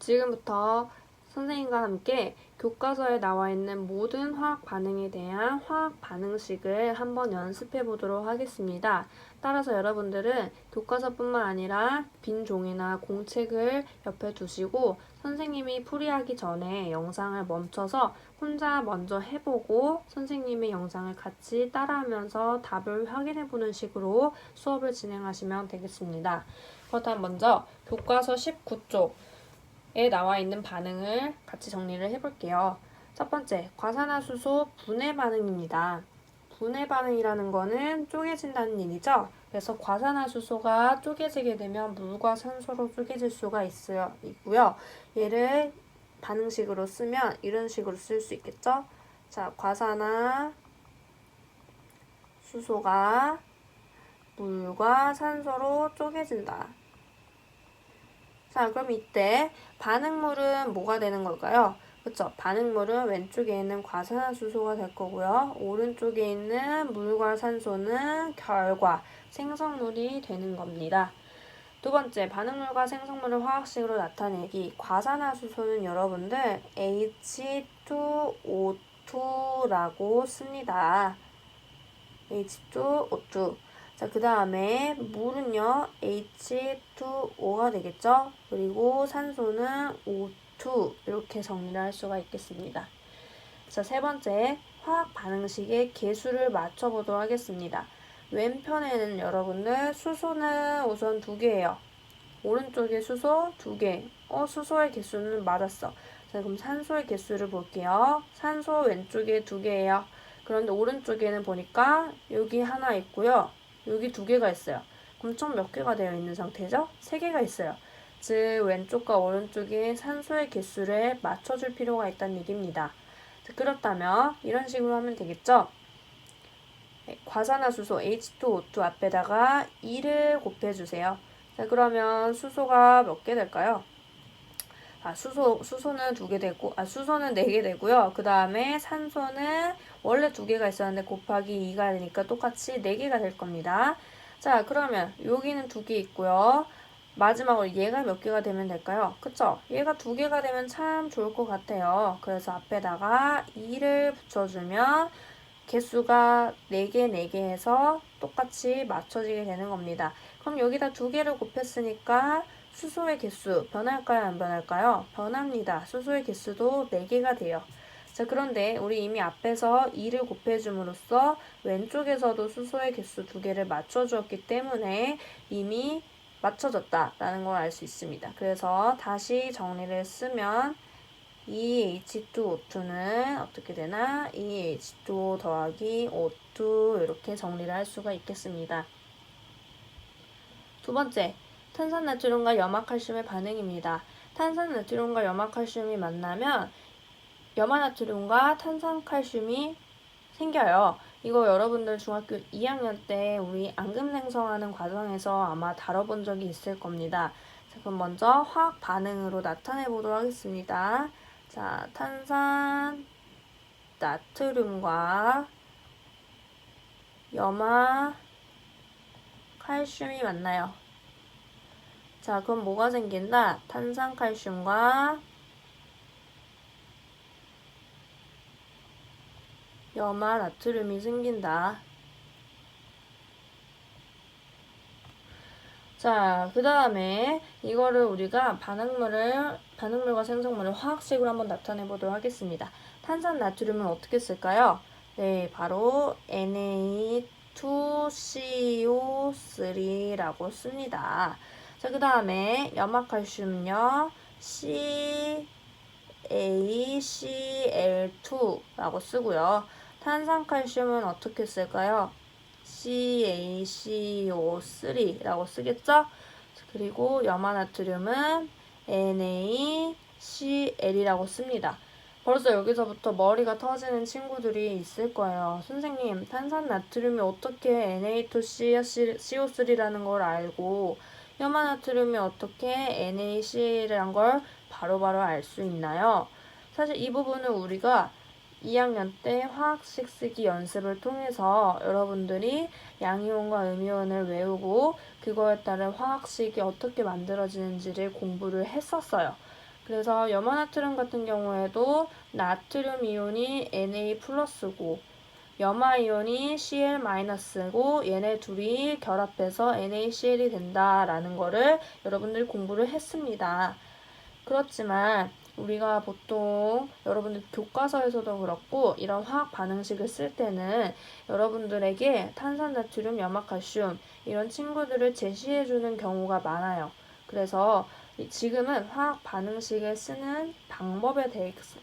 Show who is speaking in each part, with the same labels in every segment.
Speaker 1: 지금부터 선생님과 함께 교과서에 나와 있는 모든 화학 반응에 대한 화학 반응식을 한번 연습해 보도록 하겠습니다. 따라서 여러분들은 교과서뿐만 아니라 빈 종이나 공책을 옆에 두시고 선생님이 풀이하기 전에 영상을 멈춰서 혼자 먼저 해보고 선생님의 영상을 같이 따라하면서 답을 확인해 보는 식으로 수업을 진행하시면 되겠습니다. 그렇다면 먼저 교과서 19쪽 에 나와 있는 반응을 같이 정리를 해볼게요. 첫 번째, 과산화수소 분해 반응입니다. 분해 반응이라는 거는 쪼개진다는 얘기죠. 그래서 과산화수소가 쪼개지게 되면 물과 산소로 쪼개질 수가 있고요. 얘를 반응식으로 쓰면 이런 식으로 쓸 수 있겠죠. 자, 과산화수소가 물과 산소로 쪼개진다. 자, 그럼 이때 반응물은 뭐가 되는 걸까요? 그쵸? 반응물은 왼쪽에 있는 과산화수소가 될 거고요. 오른쪽에 있는 물과 산소는 결과, 생성물이 되는 겁니다. 두 번째, 반응물과 생성물을 화학식으로 나타내기. 과산화수소는 여러분들 H2O2라고 씁니다. H2O2. 자, 그 다음에 물은요, H2O가 되겠죠? 그리고 산소는 O2 이렇게 정리를 할 수가 있겠습니다. 자, 세 번째, 화학 반응식의 개수를 맞춰보도록 하겠습니다. 왼편에는 여러분들 수소는 우선 2개예요. 오른쪽에 수소 2개. 수소의 개수는 맞았어. 자, 그럼 산소의 개수를 볼게요. 산소 왼쪽에 2개예요. 그런데 오른쪽에는 보니까 여기 하나 있고요. 여기 2개가 있어요. 그럼 총 몇 개가 되어 있는 상태죠? 3개가 있어요. 즉 왼쪽과 오른쪽에 산소의 개수를 맞춰줄 필요가 있다는 얘기입니다. 자, 그렇다면 이런 식으로 하면 되겠죠? 과산화수소 H2O2 앞에다가 2를 곱해주세요. 자, 그러면 수소가 몇 개 될까요? 수소는 2개 되고, 수소는 4개 되고요. 그 다음에 산소는 원래 2개가 있었는데 곱하기 2가 되니까 똑같이 4개가 될 겁니다. 자, 그러면 여기는 2개 있고요. 마지막으로 얘가 몇 개가 되면 될까요? 그쵸? 얘가 2개가 되면 참 좋을 것 같아요. 그래서 앞에다가 2를 붙여주면 개수가 4개, 4개 해서 똑같이 맞춰지게 되는 겁니다. 그럼 여기다 2개를 곱했으니까 수소의 개수 변할까요? 안 변할까요? 변합니다. 수소의 개수도 4개가 돼요. 자, 그런데 우리 이미 앞에서 2를 곱해줌으로써 왼쪽에서도 수소의 개수 2개를 맞춰주었기 때문에 이미 맞춰졌다라는 걸 알 수 있습니다. 그래서 다시 정리를 쓰면 2H2O2는 어떻게 되나? 2H2O 더하기 O2 이렇게 정리를 할 수가 있겠습니다. 두 번째, 탄산나트륨과 염화칼슘의 반응입니다. 탄산나트륨과 염화칼슘이 만나면 염화나트륨과 탄산칼슘이 생겨요. 이거 여러분들 중학교 2학년 때 우리 앙금 생성하는 과정에서 아마 다뤄본 적이 있을 겁니다. 자, 그럼 먼저 화학 반응으로 나타내 보도록 하겠습니다. 자, 탄산 나트륨과 염화 칼슘이 만나요. 자, 그럼 뭐가 생긴다? 탄산칼슘과 염화 나트륨이 생긴다. 자, 그 다음에 이거를 우리가 반응물과 생성물을 화학식으로 한번 나타내 보도록 하겠습니다. 탄산 나트륨은 어떻게 쓸까요? 네, 바로 Na2CO3라고 씁니다. 자, 그 다음에 염화칼슘은요, CaCl2라고 쓰고요. 탄산칼슘은 어떻게 쓸까요? CaCO3라고 쓰겠죠? 그리고 염화나트륨은 NaCl이라고 씁니다. 벌써 여기서부터 머리가 터지는 친구들이 있을 거예요. 선생님, 탄산나트륨이 어떻게 Na2CO3라는 걸 알고 염화나트륨이 어떻게 NaCl이라는 걸 바로바로 알 수 있나요? 사실 이 부분은 우리가 2학년 때 화학식 쓰기 연습을 통해서 여러분들이 양이온과 음이온을 외우고 그거에 따른 화학식이 어떻게 만들어지는지를 공부를 했었어요. 그래서 염화나트륨 같은 경우에도 나트륨 이온이 Na 플러스고 염화 이온이 Cl 마이너스고 얘네 둘이 결합해서 NaCl이 된다라는 거를 여러분들이 공부를 했습니다. 그렇지만 우리가 보통 여러분들 교과서에서도 그렇고 이런 화학 반응식을 쓸 때는 여러분들에게 탄산나트륨, 염화칼슘 이런 친구들을 제시해주는 경우가 많아요. 그래서 지금은 화학 반응식을 쓰는 방법에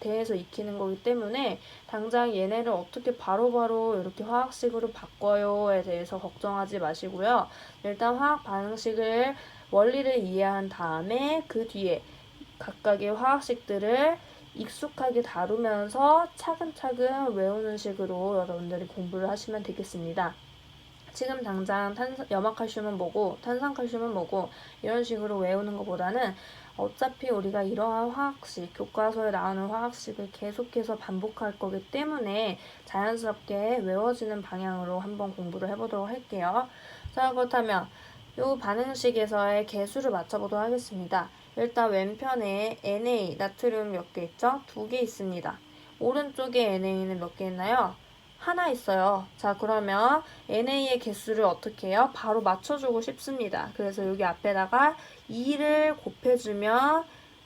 Speaker 1: 대해서 익히는 거기 때문에 당장 얘네를 어떻게 바로바로 이렇게 화학식으로 바꿔요에 대해서 걱정하지 마시고요. 일단 화학 반응식을 원리를 이해한 다음에 그 뒤에 각각의 화학식들을 익숙하게 다루면서 차근차근 외우는 식으로 여러분들이 공부를 하시면 되겠습니다. 지금 당장 염화칼슘은 뭐고 탄산칼슘은 뭐고 이런 식으로 외우는 것보다는 어차피 우리가 이러한 화학식, 교과서에 나오는 화학식을 계속해서 반복할 거기 때문에 자연스럽게 외워지는 방향으로 한번 공부를 해보도록 할게요. 자, 그렇다면 이 반응식에서의 개수를 맞춰보도록 하겠습니다. 일단 왼편에 Na, 나트륨 몇 개 있죠? 2개 있습니다. 오른쪽에 Na는 몇 개 있나요? 하나 있어요. 자, 그러면 NA의 개수를 어떻게 해요? 바로 맞춰주고 싶습니다. 그래서 여기 앞에다가 2를 곱해주면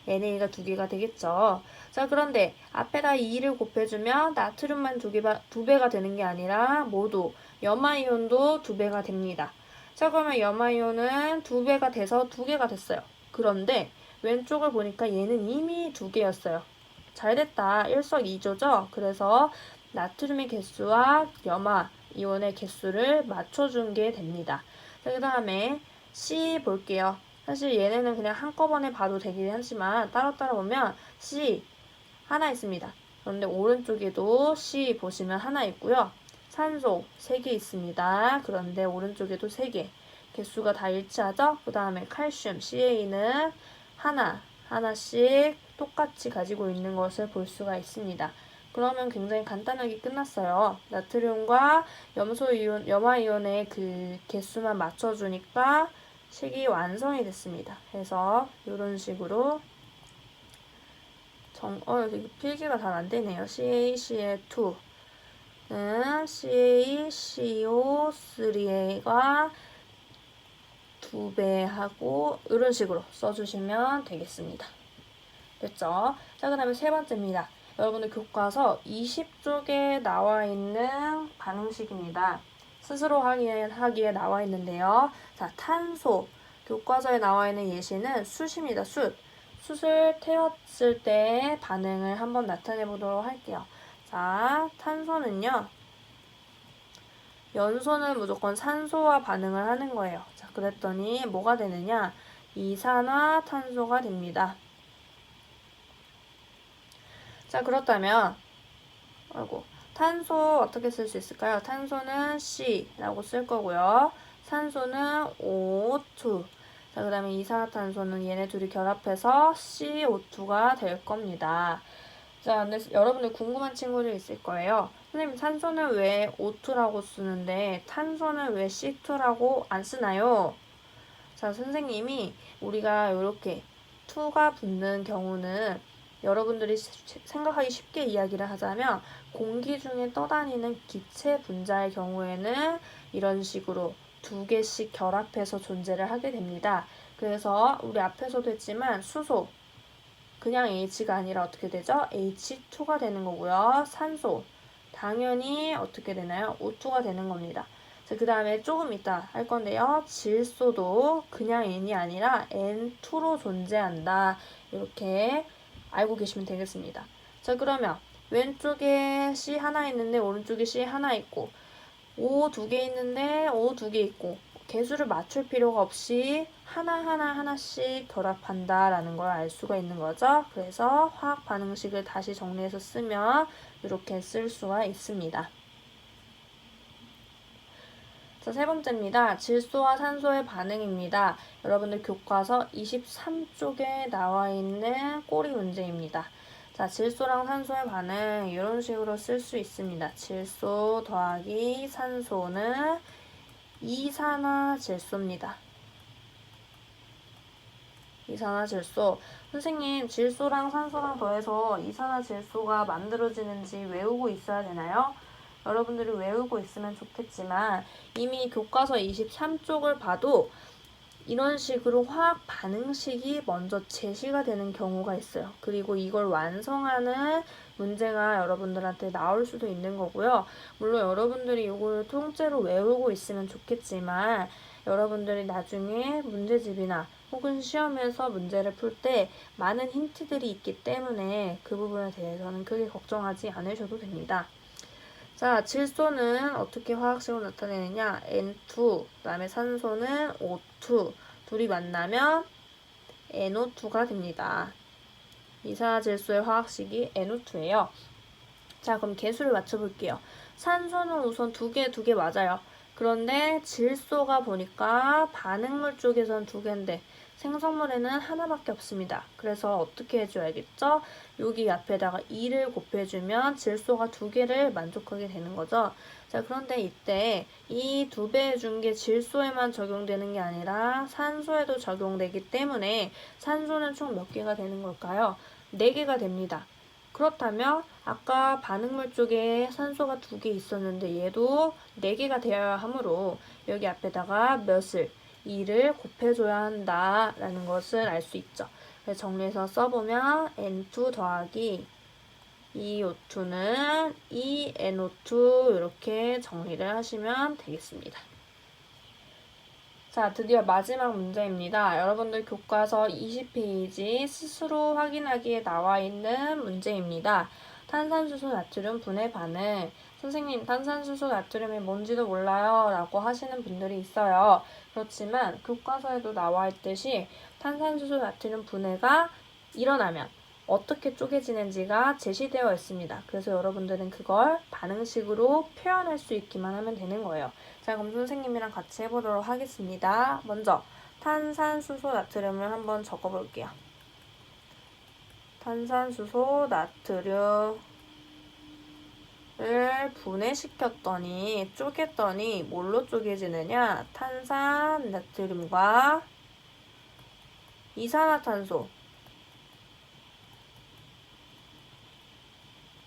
Speaker 1: NA가 2개가 되겠죠. 자, 그런데 앞에다 2를 곱해주면 나트륨만 2배가 되는 게 아니라 모두 염화이온도 2배가 됩니다. 자, 그러면 염화이온은 2배가 돼서 2개가 됐어요. 그런데 왼쪽을 보니까 얘는 이미 2개였어요. 잘됐다. 일석이조죠? 그래서 나트륨의 개수와 염화 이온의 개수를 맞춰준 게 됩니다. 자, 그 다음에 C 볼게요. 사실 얘네는 그냥 한꺼번에 봐도 되긴 하지만 따로따로 보면 C 하나 있습니다. 그런데 오른쪽에도 C 보시면 하나 있고요. 산소 3개 있습니다. 그런데 오른쪽에도 3개. 개수가 다 일치하죠? 그 다음에 칼슘 Ca는 하나씩 똑같이 가지고 있는 것을 볼 수가 있습니다. 그러면 굉장히 간단하게 끝났어요. 나트륨과 염화이온의 그 개수만 맞춰주니까 식이 완성이 됐습니다. 그래서 이런 식으로 이거 필기가 잘 안 되네요. CaCl2는 CaCO3가 2배 하고 이런 식으로 써주시면 되겠습니다. 됐죠? 자, 그 다음에 세 번째입니다. 여러분들 교과서 20쪽에 나와 있는 반응식입니다. 스스로 하기에 나와 있는데요. 자, 탄소. 교과서에 나와 있는 예시는 숯입니다. 숯을 태웠을 때 반응을 한번 나타내 보도록 할게요. 자, 탄소는요. 연소는 무조건 산소와 반응을 하는 거예요. 자, 그랬더니 뭐가 되느냐? 이산화탄소가 됩니다. 자, 그렇다면 탄소 어떻게 쓸 수 있을까요? 탄소는 C라고 쓸 거고요. 산소는 O2. 자, 그 다음에 이산화탄소는 얘네 둘이 결합해서 CO2가 될 겁니다. 자, 근데 여러분들 궁금한 친구들 있을 거예요. 선생님, 산소는 왜 O2라고 쓰는데 탄소는 왜 C2라고 안 쓰나요? 자, 선생님이 우리가 이렇게 2가 붙는 경우는 여러분들이 생각하기 쉽게 이야기를 하자면 공기 중에 떠다니는 기체 분자의 경우에는 이런 식으로 2개씩 결합해서 존재를 하게 됩니다. 그래서 우리 앞에서도 했지만 수소 그냥 H가 아니라 어떻게 되죠? H2가 되는 거고요. 산소 당연히 어떻게 되나요? O2가 되는 겁니다. 그 다음에 조금 이따 할 건데요. 질소도 그냥 N이 아니라 N2로 존재한다. 이렇게 알고 계시면 되겠습니다. 자, 그러면 왼쪽에 C 하나 있는데 오른쪽에 C 하나 있고 O 2개 있는데 O 2개 있고 개수를 맞출 필요가 없이 하나씩 결합한다라는 걸 알 수가 있는 거죠. 그래서 화학 반응식을 다시 정리해서 쓰면 이렇게 쓸 수가 있습니다. 자, 세 번째입니다. 질소와 산소의 반응입니다. 여러분들 교과서 23쪽에 나와 있는 꼬리 문제입니다. 자, 질소랑 산소의 반응 이런 식으로 쓸 수 있습니다. 질소 더하기 산소는 이산화질소입니다. 이산화질소. 선생님, 질소랑 산소랑 더해서 이산화질소가 만들어지는지 외우고 있어야 되나요? 여러분들이 외우고 있으면 좋겠지만 이미 교과서 23쪽을 봐도 이런 식으로 화학 반응식이 먼저 제시가 되는 경우가 있어요. 그리고 이걸 완성하는 문제가 여러분들한테 나올 수도 있는 거고요. 물론 여러분들이 이걸 통째로 외우고 있으면 좋겠지만 여러분들이 나중에 문제집이나 혹은 시험에서 문제를 풀 때 많은 힌트들이 있기 때문에 그 부분에 대해서는 크게 걱정하지 않으셔도 됩니다. 자, 질소는 어떻게 화학식으로 나타내느냐? N2, 그 다음에 산소는 O2, 둘이 만나면 NO2가 됩니다. 이산화질소의 화학식이 NO2예요. 자, 그럼 개수를 맞춰볼게요. 산소는 우선 두 개 맞아요. 그런데 질소가 보니까 반응물 쪽에선 두 개인데 생성물에는 하나밖에 없습니다. 그래서 어떻게 해줘야겠죠? 여기 앞에다가 2를 곱해주면 질소가 두 개를 만족하게 되는 거죠. 자, 그런데 이때 이 두 배 해준 게 질소에만 적용되는 게 아니라 산소에도 적용되기 때문에 산소는 총 몇 개가 되는 걸까요? 4개가 됩니다. 그렇다면 아까 반응물 쪽에 산소가 2개 있었는데 얘도 4개가 되어야 하므로 여기 앞에다가 몇을 2를 곱해줘야 한다라는 것을 알 수 있죠. 그래서 정리해서 써보면 N2 더하기 2O2는 2NO2 이렇게 정리를 하시면 되겠습니다. 자, 드디어 마지막 문제입니다. 여러분들 교과서 20페이지 스스로 확인하기에 나와 있는 문제입니다. 탄산수소 나트륨 분해 반응. 선생님, 탄산수소 나트륨이 뭔지도 몰라요 라고 하시는 분들이 있어요. 그렇지만 교과서에도 나와 있듯이 탄산수소 나트륨 분해가 일어나면 어떻게 쪼개지는지가 제시되어 있습니다. 그래서 여러분들은 그걸 반응식으로 표현할 수 있기만 하면 되는 거예요. 자, 그럼 선생님이랑 같이 해보도록 하겠습니다. 먼저 탄산수소 나트륨을 한번 적어볼게요. 탄산수소 나트륨을 분해시켰더니 쪼갰더니 뭘로 쪼개지느냐? 탄산 나트륨과 이산화탄소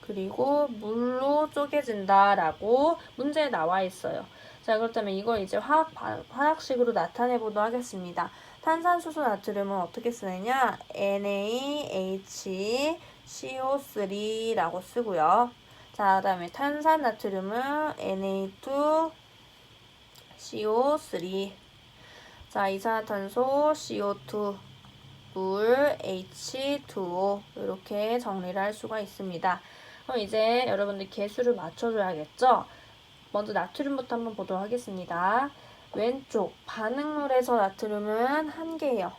Speaker 1: 그리고 물로 쪼개진다라고 문제에 나와 있어요. 자, 그렇다면 이걸 이제 화학식으로 나타내 보도록 하겠습니다. 탄산수소 나트륨은 어떻게 쓰느냐? NaHCO3라고 쓰고요. 자, 그 다음에 탄산 나트륨은 Na2CO3. 자, 이산화탄소 CO2, 물 H2O 이렇게 정리를 할 수가 있습니다. 그럼 이제 여러분들 개수를 맞춰줘야겠죠? 먼저 나트륨부터 한번 보도록 하겠습니다. 왼쪽 반응물에서 나트륨은 1개예요.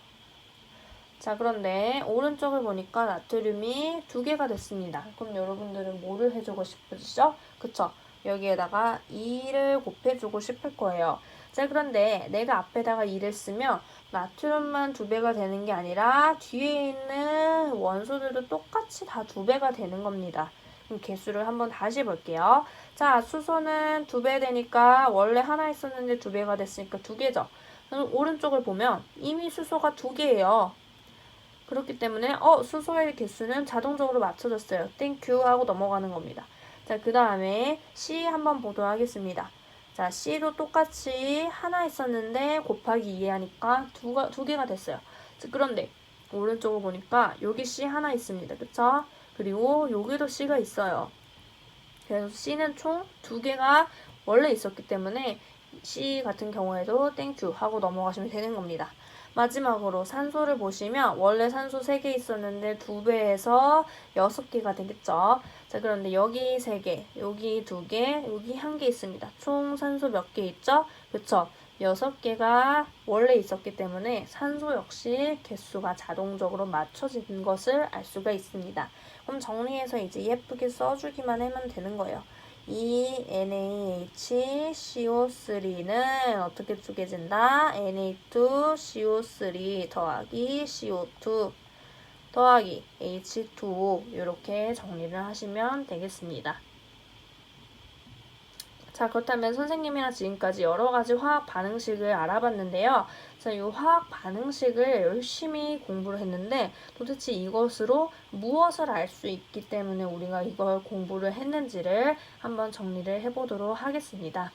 Speaker 1: 자, 그런데 오른쪽을 보니까 나트륨이 2개가 됐습니다. 그럼 여러분들은 뭐를 해주고 싶으시죠? 그쵸? 여기에다가 2를 곱해주고 싶을 거예요. 자, 그런데 내가 앞에다가 2를 쓰면 나트륨만 2배가 되는 게 아니라 뒤에 있는 원소들도 똑같이 다 2배가 되는 겁니다. 그럼 개수를 한번 다시 볼게요. 자, 수소는 2배 되니까 원래 하나 있었는데 2배가 됐으니까 2개죠. 그럼 오른쪽을 보면 이미 수소가 2개예요. 그렇기 때문에 수소의 개수는 자동적으로 맞춰졌어요. 땡큐 하고 넘어가는 겁니다. 자, 그 다음에 C 한번 보도록 하겠습니다. 자, C도 똑같이 하나 있었는데 곱하기 2 하니까 두 개가 됐어요. 자, 그런데 오른쪽을 보니까 여기 C 하나 있습니다. 그쵸? 그리고 여기도 C가 있어요. 그래서 C는 총 2개가 원래 있었기 때문에 C 같은 경우에도 땡큐 하고 넘어가시면 되는 겁니다. 마지막으로 산소를 보시면 원래 산소 3개 있었는데 2배에서 6개가 되겠죠. 자, 그런데 여기 3개, 여기 2개, 여기 1개 있습니다. 총 산소 몇 개 있죠? 그쵸? 6개가 원래 있었기 때문에 산소 역시 개수가 자동적으로 맞춰진 것을 알 수가 있습니다. 그럼 정리해서 이제 예쁘게 써주기만 하면 되는 거예요. 이 NaHCO3는 어떻게 쪼개진다? Na2CO3 더하기 CO2 더하기 H2O 이렇게 정리를 하시면 되겠습니다. 자, 그렇다면 선생님이랑 지금까지 여러 가지 화학 반응식을 알아봤는데요. 자, 이 화학 반응식을 열심히 공부를 했는데 도대체 이것으로 무엇을 알 수 있기 때문에 우리가 이걸 공부를 했는지를 한번 정리를 해보도록 하겠습니다.